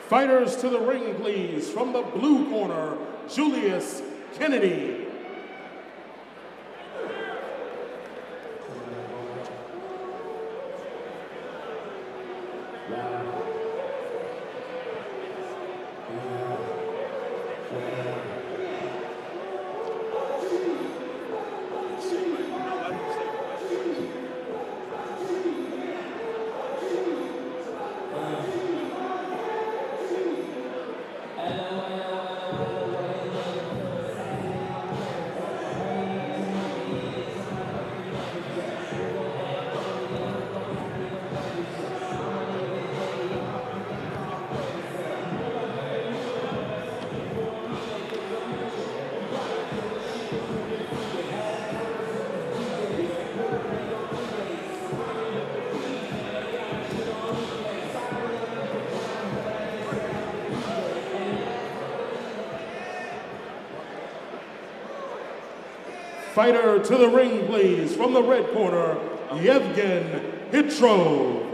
Fighters to the ring, please. From the blue corner, Julius Kennedy. Fighter to the ring, please. From the red corner, Evgeny Hitrov.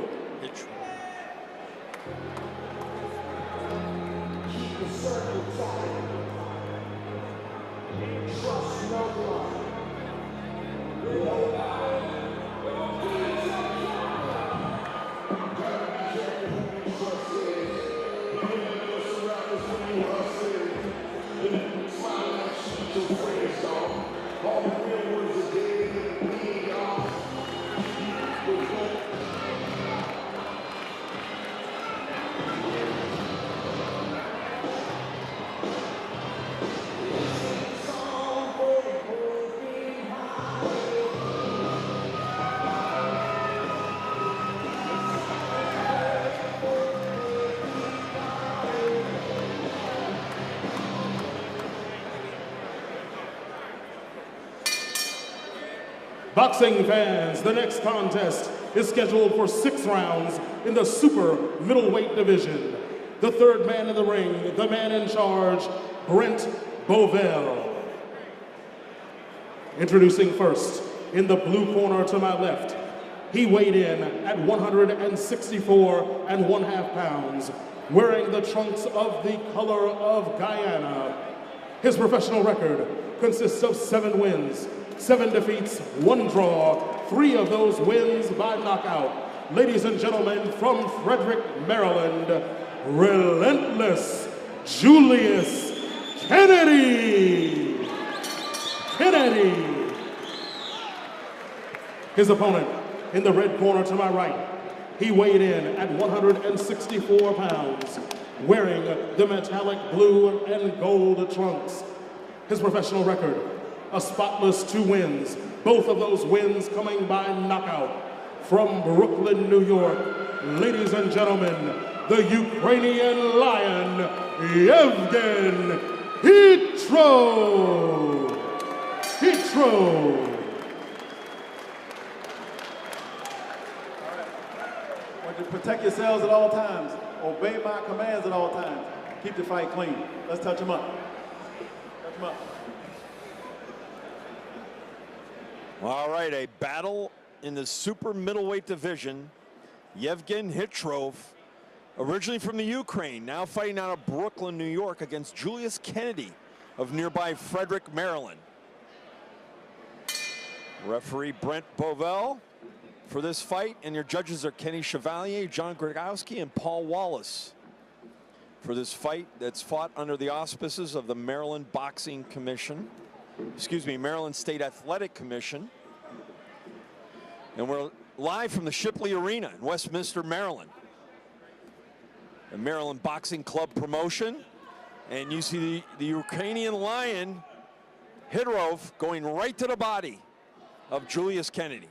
Boxing fans, the next contest is scheduled for 6 rounds in the super middleweight division. The third man in the ring, the man in charge, Brent Bovell. Introducing first, in the blue corner to my left, he weighed in at 164 1/2 pounds, wearing the trunks of the color of Guyana. His professional record consists of 7 wins, 7 defeats, 1 draw, 3 of those wins by knockout. Ladies and gentlemen, from Frederick, Maryland, relentless Julius Kennedy. His opponent in the red corner to my right, he weighed in at 164 pounds, wearing the metallic blue and gold trunks. His professional record, a spotless 2 wins, both of those wins coming by knockout. From Brooklyn, New York, ladies and gentlemen, the Ukrainian Lion, Evgeny Hitrov. Want you to protect yourselves at all times. Obey my commands at all times. Keep the fight clean. Let's touch him up. Touch him up. All right, a battle in the super middleweight division. Evgeny Hitrov, originally from the Ukraine, now fighting out of Brooklyn, New York, against Julius Kennedy of nearby Frederick, Maryland. Referee Brent Bovell for this fight, and your judges are Kenny Chevalier, John Grigowski, and Paul Wallace for this fight that's fought under the auspices of the Maryland Boxing Commission. Maryland State Athletic Commission. And we're live from the Shipley Arena in Westminster, Maryland. The Maryland Boxing Club promotion. And you see the Ukrainian Lion, Hitrov, going right to the body of Julius Kennedy.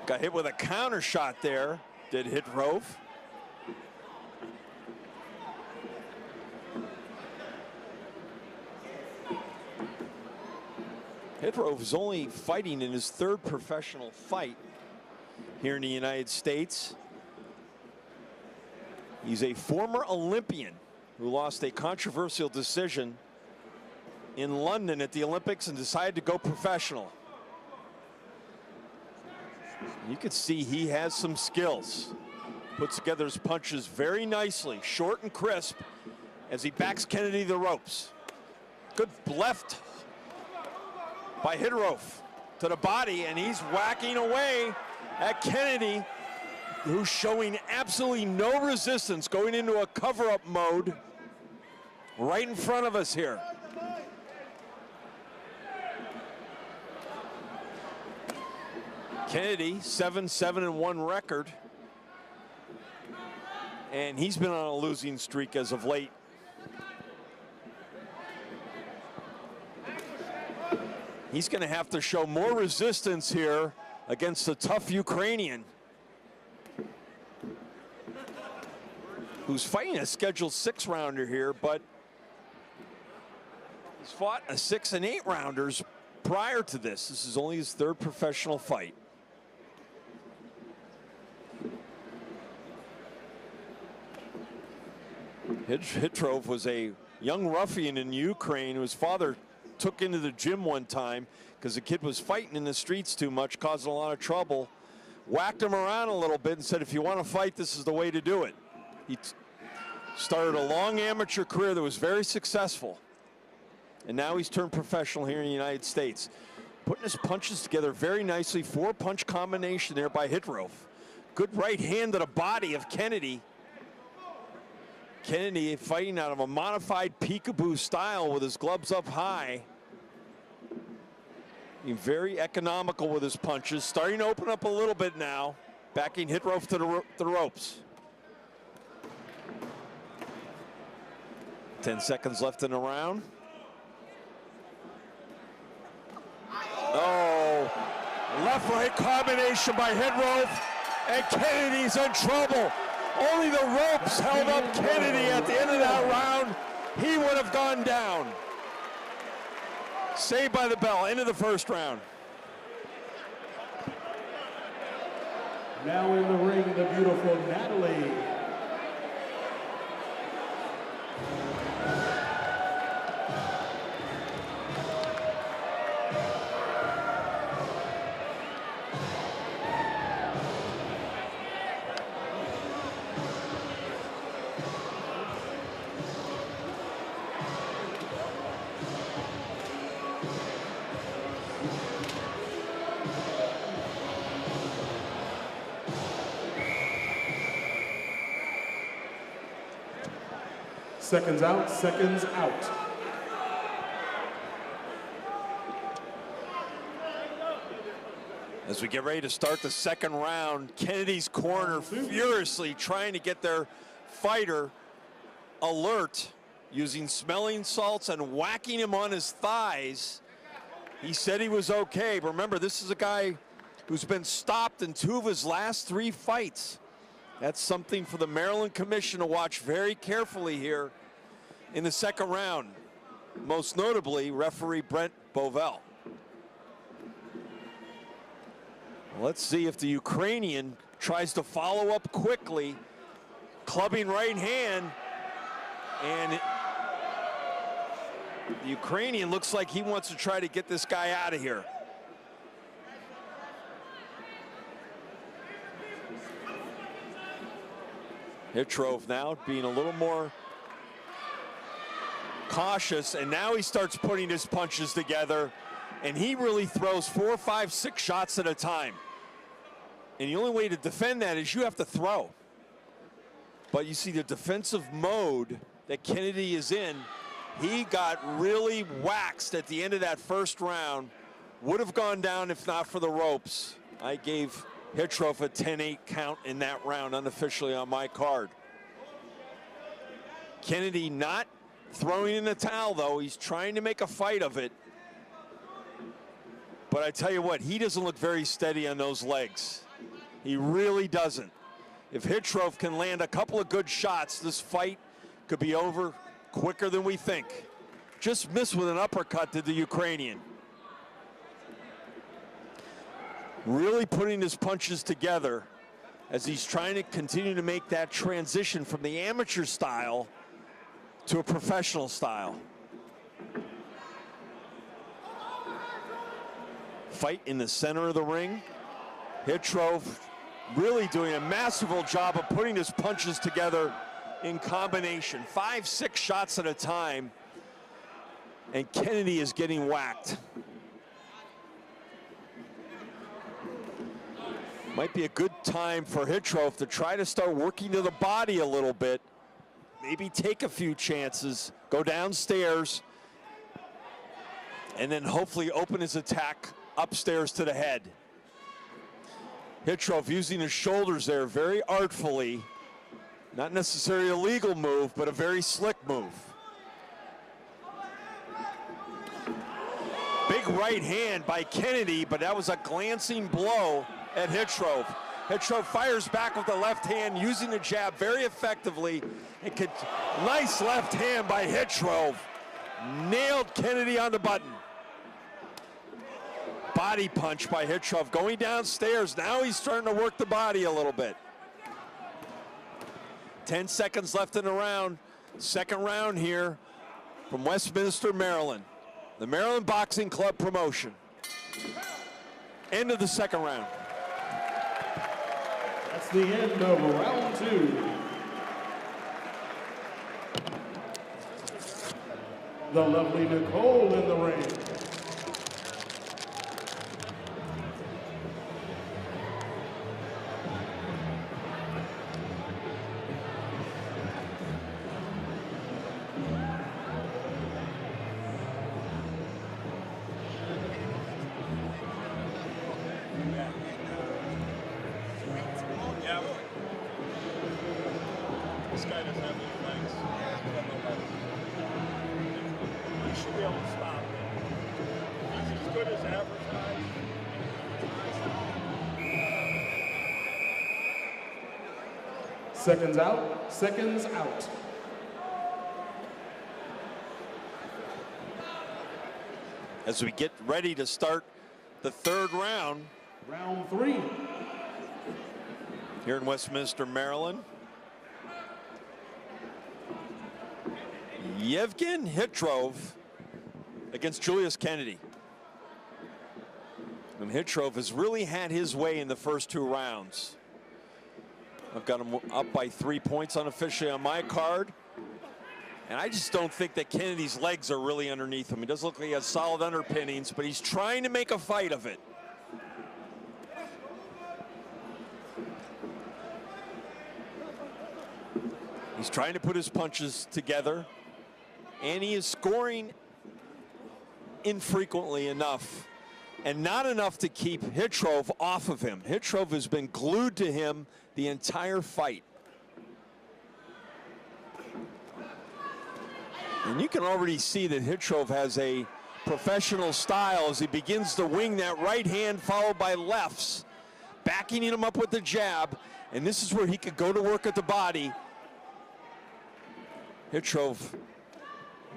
Got hit with a counter shot there, did Hitrov. Hitrov is only fighting in his 3rd professional fight here in the United States. He's a former Olympian who lost a controversial decision in London at the Olympics and decided to go professional. You can see he has some skills. Puts together his punches very nicely, short and crisp, as he backs Kennedy to the ropes. Good left by Hitrov to the body, and he's whacking away at Kennedy, who's showing absolutely no resistance, going into a cover-up mode right in front of us here. Kennedy, 7-7-1 record. And he's been on a losing streak as of late. He's going to have to show more resistance here against the tough Ukrainian, who's fighting a scheduled 6-rounder here, but he's fought a 6- and 8-rounders prior to this. This is only his 3rd professional fight. Hitrov was a young ruffian in Ukraine whose father took into the gym one time because the kid was fighting in the streets too much, causing a lot of trouble. Whacked him around a little bit and said, if you want to fight, this is the way to do it. He started a long amateur career that was very successful. And now he's turned professional here in the United States. Putting his punches together very nicely. 4-punch combination there by Hitrov. Good right hand to the body of Kennedy. Kennedy fighting out of a modified peekaboo style with his gloves up high. Being very economical with his punches. Starting to open up a little bit now. Backing Hitrov to the ropes. 10 seconds left in the round. Oh, left-right combination by Hitrov, and Kennedy's in trouble. Only the ropes held up Kennedy at the end of that round. He would have gone down. Saved by the bell, end of the 1st round. Now in the ring, the beautiful Natalie. Seconds out, seconds out. As we get ready to start the 2nd round, Kennedy's corner furiously trying to get their fighter alert, using smelling salts and whacking him on his thighs. He said he was okay. But remember, this is a guy who's been stopped in 2 of his last 3 fights. That's something for the Maryland Commission to watch very carefully here in the 2nd round. Most notably, referee Brent Bovell. Let's see if the Ukrainian tries to follow up quickly. Clubbing right hand. And the Ukrainian looks like he wants to try to get this guy out of here. Hitrov now being a little more cautious, and now he starts putting his punches together, and he really throws 4, 5, 6 shots at a time. And the only way to defend that is you have to throw. But you see the defensive mode that Kennedy is in, he got really waxed at the end of that 1st round. Would have gone down if not for the ropes. I gave Hitrov a 10-8 count in that round unofficially on my card. Kennedy not throwing in the towel though. He's trying to make a fight of it. But I tell you what, he doesn't look very steady on those legs. He really doesn't. If Hitrov can land a couple of good shots, this fight could be over quicker than we think. Just missed with an uppercut to the Ukrainian. Really putting his punches together as he's trying to continue to make that transition from the amateur style to a professional style. Fight in the center of the ring. Hitrov really doing a masterful job of putting his punches together in combination. 5, 6 shots at a time. And Kennedy is getting whacked. Might be a good time for Hitrov to try to start working to the body a little bit. Maybe take a few chances, go downstairs, and then hopefully open his attack upstairs to the head. Hitrov using his shoulders there very artfully. Not necessarily a legal move, but a very slick move. Big right hand by Kennedy, but that was a glancing blow at Hitrov. Hitrov fires back with the left hand, using the jab very effectively. Nice left hand by Hitrov. Nailed Kennedy on the button. Body punch by Hitrov going downstairs. Now he's starting to work the body a little bit. 10 seconds left in the round. Second round here from Westminster, Maryland. The Maryland Boxing Club promotion. End of the second round. That's the end of round 2. The lovely Nicole in the ring. This guy doesn't have any legs. He should be able to stop him. He's as good as advertised. Seconds out, seconds out. As we get ready to start the third round. Round 3. Here in Westminster, Maryland. Evgeny Hitrov against Julius Kennedy. And Hitrov has really had his way in the first 2 rounds. I've got him up by 3 points unofficially on my card. And I just don't think that Kennedy's legs are really underneath him. He does look like he has solid underpinnings, but he's trying to make a fight of it. He's trying to put his punches together, and he is scoring infrequently enough, and not enough to keep Hitrov off of him. Hitrov has been glued to him the entire fight. And you can already see that Hitrov has a professional style as he begins to wing that right hand followed by lefts, backing him up with the jab, and this is where he could go to work at the body. Hitrov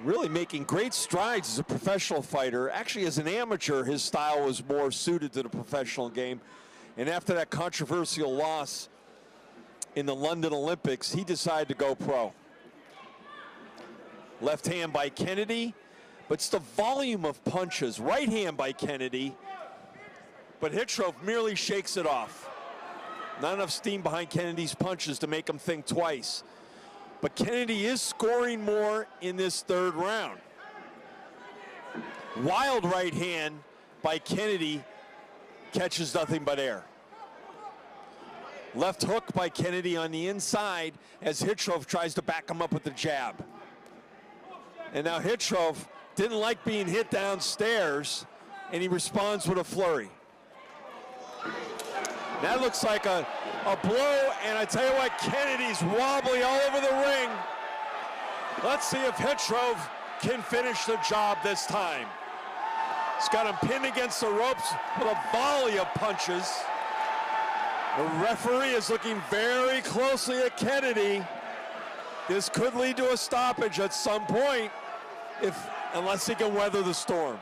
really making great strides as a professional fighter. Actually, as an amateur, his style was more suited to the professional game. And after that controversial loss in the London Olympics, he decided to go pro. Left hand by Kennedy, but it's the volume of punches. Right hand by Kennedy, but Hitrov merely shakes it off. Not enough steam behind Kennedy's punches to make him think twice. But Kennedy is scoring more in this third round. Wild right hand by Kennedy catches nothing but air. Left hook by Kennedy on the inside as Hitrov tries to back him up with the jab. And now Hitrov didn't like being hit downstairs, and he responds with a flurry. That looks like a blow, and I tell you what, Kennedy's wobbly all over the ring. Let's see if Hitrov can finish the job this time. He's got him pinned against the ropes with a volley of punches. The referee is looking very closely at Kennedy. This could lead to a stoppage at some point, unless he can weather the storm.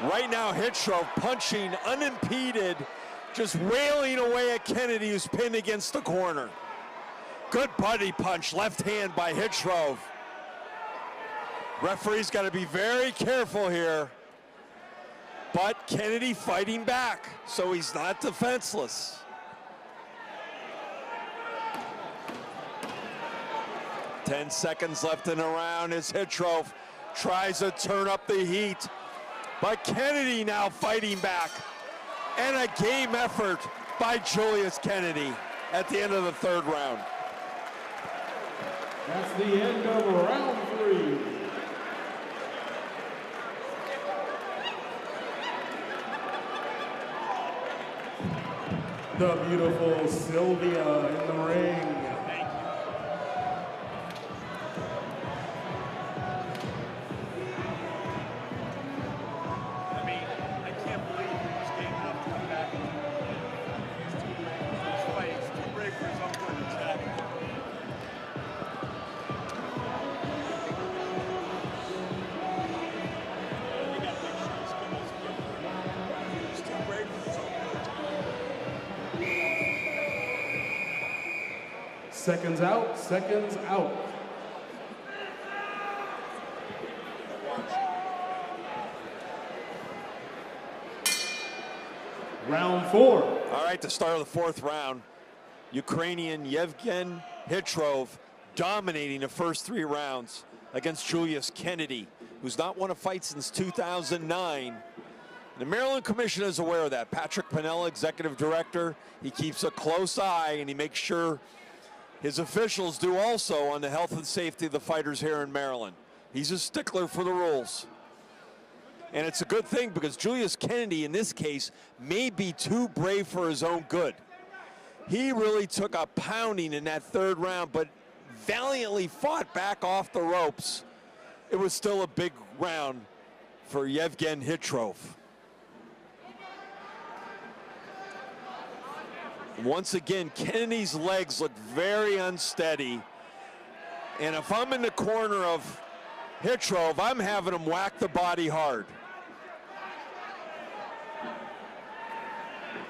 Right now, Hitrov punching unimpeded, just wailing away at Kennedy, who's pinned against the corner. Good body punch, left hand by Hitrov. Referee's got to be very careful here. but Kennedy fighting back, so he's not defenseless. Ten seconds left in the round as Hitrov tries to turn up the heat, but Kennedy now fighting back, and a game effort by Julius Kennedy at the end of the third round. That's the end of round 3. The beautiful Sylvia in the ring. Seconds out, seconds out. Round 4. All right, the start of the fourth round. Ukrainian Evgeny Hitrov dominating the first 3 rounds against Julius Kennedy, who's not won a fight since 2009. The Maryland Commission is aware of that. Patrick Piniella, executive director, he keeps a close eye and he makes sure his officials do also on the health and safety of the fighters here in Maryland. He's a stickler for the rules. And it's a good thing because Julius Kennedy, in this case, may be too brave for his own good. He really took a pounding in that third round, but valiantly fought back off the ropes. It was still a big round for Evgeny Hitrov. Once again, Kennedy's legs look very unsteady. And if I'm in the corner of Hitrov, I'm having him whack the body hard.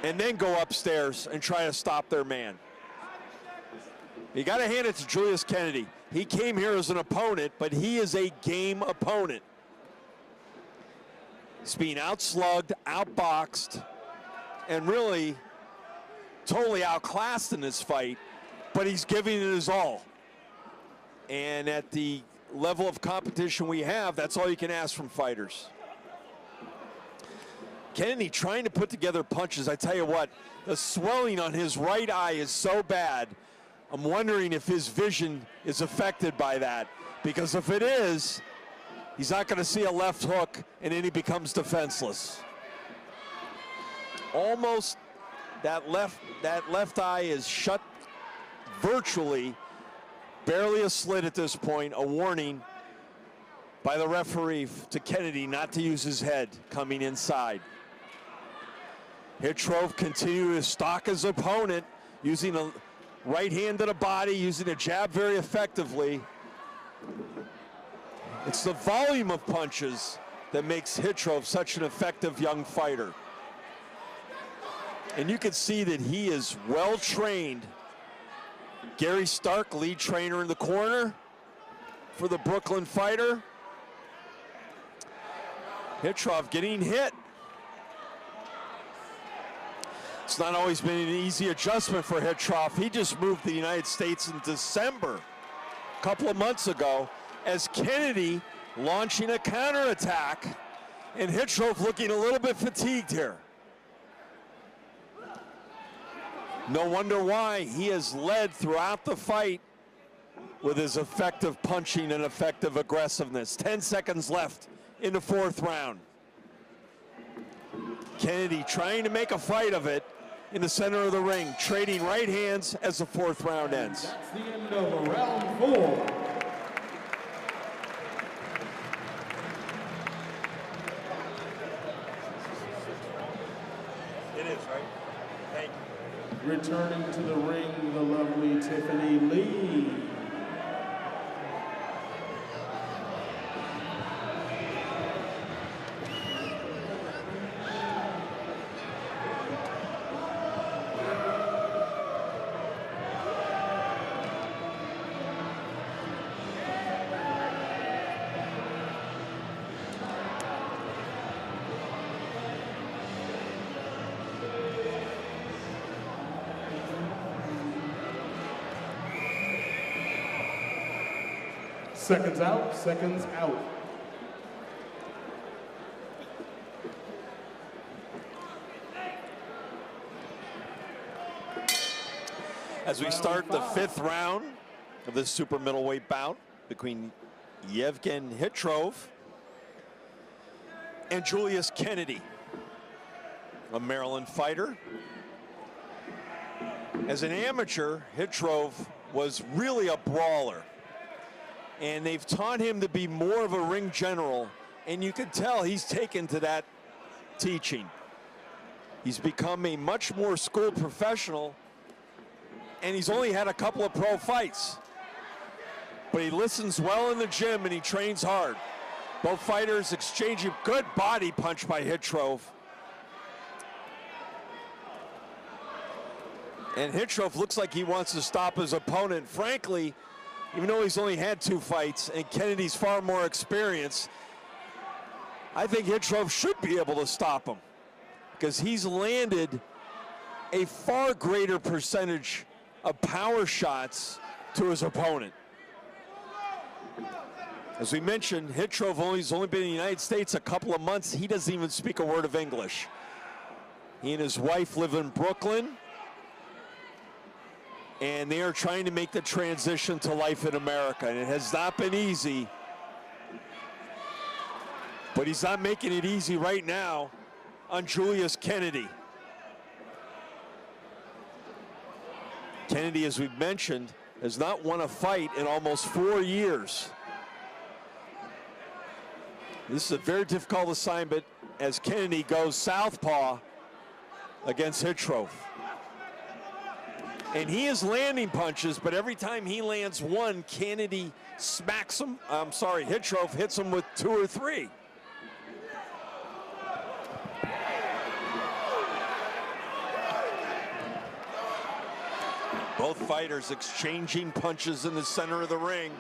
And then go upstairs and try to stop their man. You got to hand it to Julius Kennedy. He came here as an opponent, but he is a game opponent. He's being outslugged, outboxed, and really totally outclassed in this fight, but he's giving it his all. And at the level of competition we have, that's all you can ask from fighters. Kennedy trying to put together punches. I tell you what, the swelling on his right eye is so bad, I'm wondering if his vision is affected by that, because if it is, he's not going to see a left hook, and then he becomes defenseless. Almost that left eye is shut virtually, barely a slit at this point, a warning by the referee to Kennedy not to use his head coming inside. Hitrov continued to stalk his opponent, using a right hand to the body, using a jab very effectively. It's the volume of punches that makes Hitrov such an effective young fighter. And you can see that he is well trained. Gary Stark, lead trainer in the corner for the Brooklyn fighter. Hitrov getting hit. It's not always been an easy adjustment for Hitrov. He just moved to the United States in December, a couple of months ago, as Kennedy launching a counterattack, and Hitrov looking a little bit fatigued here. No wonder why he has led throughout the fight with his effective punching and effective aggressiveness. 10 seconds left in the fourth round. Kennedy trying to make a fight of it in the center of the ring, trading right hands as the fourth round ends. That's the end of round 4. It is, right? Thank you. Returning to the ring, the lovely Tiffany Lee. Seconds out, seconds out. As we start the 5th round of this super middleweight bout between Evgeny Hitrov and Julius Kennedy, a Maryland fighter. As an amateur, Hitrov was really a brawler, and they've taught him to be more of a ring general, and you can tell he's taken to that teaching. He's become a much more schooled professional, and he's only had a couple of pro fights. But he listens well in the gym and he trains hard. Both fighters exchanging good body punch by Hitrov. And Hitrov looks like he wants to stop his opponent. Frankly, even though he's only had 2 fights and Kennedy's far more experienced, I think Hitrov should be able to stop him, because he's landed a far greater percentage of power shots to his opponent. As we mentioned, Hitrov has only been in the United States a couple of months. He doesn't even speak a word of English. He and his wife live in Brooklyn, and they are trying to make the transition to life in America, and it has not been easy. But he's not making it easy right now on Julius Kennedy. Kennedy, as we've mentioned, has not won a fight in almost 4 years. This is a very difficult assignment as Kennedy goes southpaw against Hitrov. And he is landing punches, but every time he lands one, Kennedy smacks him. Hitrov hits him with 2 or 3. Both fighters exchanging punches in the center of the ring.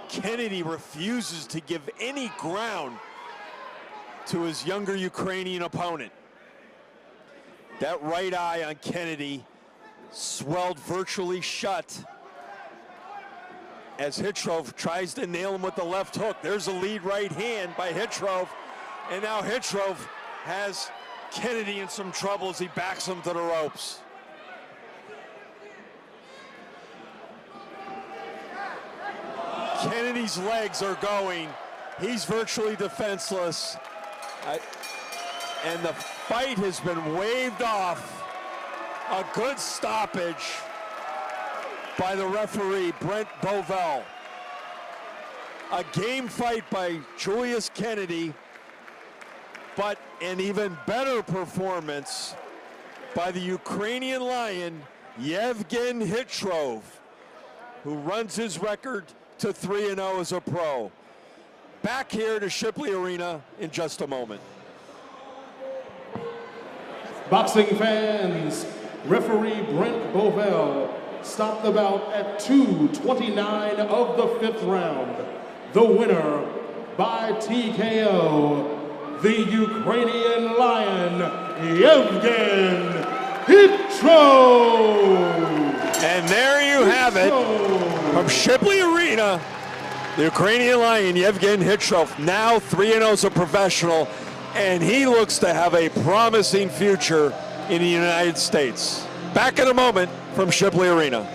Kennedy refuses to give any ground to his younger Ukrainian opponent. That right eye on Kennedy swelled virtually shut as Hitrov tries to nail him with the left hook. There's a lead right hand by Hitrov, and now Hitrov has Kennedy in some trouble as he backs him to the ropes. Kennedy's legs are going. He's virtually defenseless. And the fight has been waved off. A good stoppage by the referee, Brent Bovell. A game fight by Julius Kennedy, but an even better performance by the Ukrainian Lion, Evgeny Hitrov, who runs his record to 3-0 as a pro. Back here to Shipley Arena in just a moment. Boxing fans, referee Brent Bovell stopped the bout at 2:29 of the 5th round. The winner by TKO, the Ukrainian Lion, Evgeny Hitrov. And there you have it. From Shipley Arena, the Ukrainian Lion, Evgeny Hitrov, now 3-0 as a professional, and he looks to have a promising future in the United States. Back in a moment from Shipley Arena.